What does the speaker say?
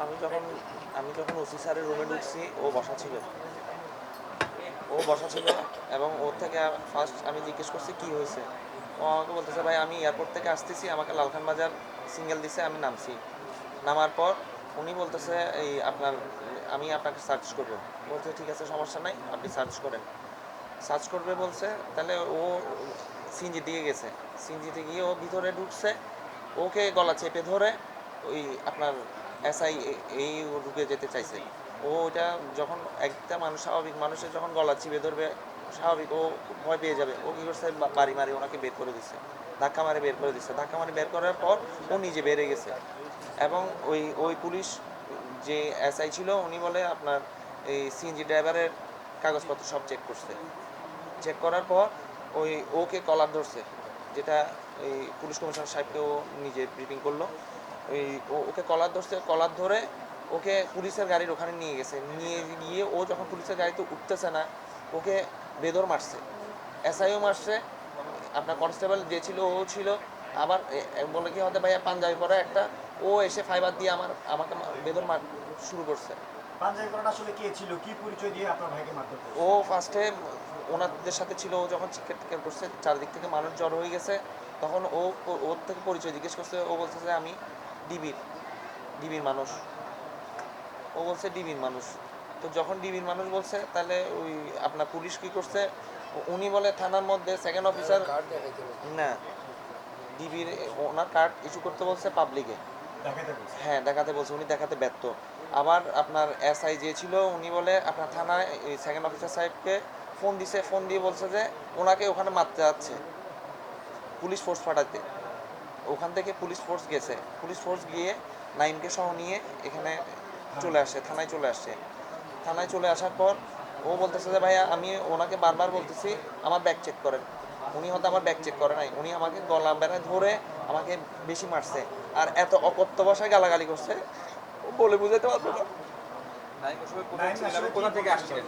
আমি যখন আমি যখন ওসি স্যারের রুমে ঢুকছি, ও বসা ছিল এবং ওর থেকে ফার্স্ট আমি জিজ্ঞেস করছি কি হয়েছে। ও আমাকে বলতেছে, ভাই আমি এয়ারপোর্ট থেকে আসতেছি, আমাকে লালখান বাজার সিঙ্গেল দিছে, আমি নামছি। নামার পর উনি বলতেছে এই আপনার আমি আপনাকে সার্চ করব। বলছে ঠিক আছে, সমস্যা নাই, আপনি সার্চ করেন। সার্চ করবে বলছে, তাহলে ও সিনজি দিয়ে গেছে। সিনজিতে গিয়ে ও ভিতরে ঢুকছে, ওকে গলা চেপে ধরে ওই আপনার এসআই এই ও ঢুকে যেতে চাইছে। ও ওইটা যখন একটা মানুষ, স্বাভাবিক মানুষের যখন গলা চিপে ধরবে, স্বাভাবিক ও ভয় পেয়ে যাবে। ও কী করছে, বাড়ি মারি ওনাকে বের করে দিচ্ছে, ধাক্কা মারে বের করে দিচ্ছে। ধাক্কা মারে বের করার পর ও নিজে বেড়ে গেছে। এবং ওই ওই পুলিশ যে এসআই ছিল, উনি বলে আপনার এই সিএনজি ড্রাইভারের কাগজপত্র সব চেক করছে। চেক করার পর ওই ওকে কলার ধরছে, যেটা এই পুলিশ কমিশনার সাহেবকে ও নিজে ব্রিফিং করলো। ওই ওকে কলার ধরছে, কলার ধরে ওকে পুলিশের গাড়ির ওখানে নিয়ে গেছে। নিয়ে গিয়ে ও যখন পুলিশের গাড়িতে উঠতেছে না, ওকে বেদর মারছে, এসআইও মারছে, আপনার কনস্টেবল যে ছিল ও ছিল। আবার বলে কি হতে ভাইয়া পাঞ্জাবি পরা একটা, ও এসে ফাইবার দিয়ে আমাকে বেদর মার শুরু করছে। পাঞ্জাবি পরাটা আসলে কে ছিল, কি পরিচয় দিয়ে আপনার ভাইকে মারধর ও করেছে? ফার্স্টে ওনাদের সাথে ছিল, ও যখন চিৎকার টিৎকার করছে, চারদিক থেকে মানুষ জড়ো হয়ে গেছে, তখন ওর থেকে পরিচয় জিজ্ঞেস করছে। ও বলছে যে আমি ডিবির ডিবির মানুষ। ও বলছে ডিবির মানুষ। তো যখন ডিবির মানুষ বলছে, তাহলে ওই আপনার পুলিশ কী করছে, উনি বলে থানার মধ্যে সেকেন্ড অফিসার না, ডিবির ওনার কার্ড ইস্যু করতে বলছে পাবলিকে। দেখাতে বলছে? হ্যাঁ, দেখাতে বলছে, উনি দেখাতে ব্যর্থ। আবার আপনার এসআই যে ছিল, উনি বলে আপনার থানায় এই সেকেন্ড অফিসার সাহেবকে ফোন দিছে, ফোন দিয়ে বলছে যে ওনাকে ওখানে মারতে যাচ্ছে, পুলিশ ফোর্স পাঠাতে। ওখান থেকে পুলিশ ফোর্স গেছে, পুলিশ ফোর্স গিয়ে নাইমকে সহ নিয়ে এখানে চলে আসে, থানায় চলে আসছে। থানায় চলে আসার পর ও বলতেছে যে ভাইয়া আমি ওনাকে বারবার বলতেছি আমার ব্যাগ চেক করেন। উনি হয়তো আমার ব্যাগ চেক করে নাই, উনি আমাকে গলা বেড়ায় ধরে আমাকে বেশি মারছে। আর এত অকথ্য ভাষায় গালাগালি করছে, ও বলে বুঝাতে পারবো না। নাইম আসলে কোথা থেকে আসছিলেন?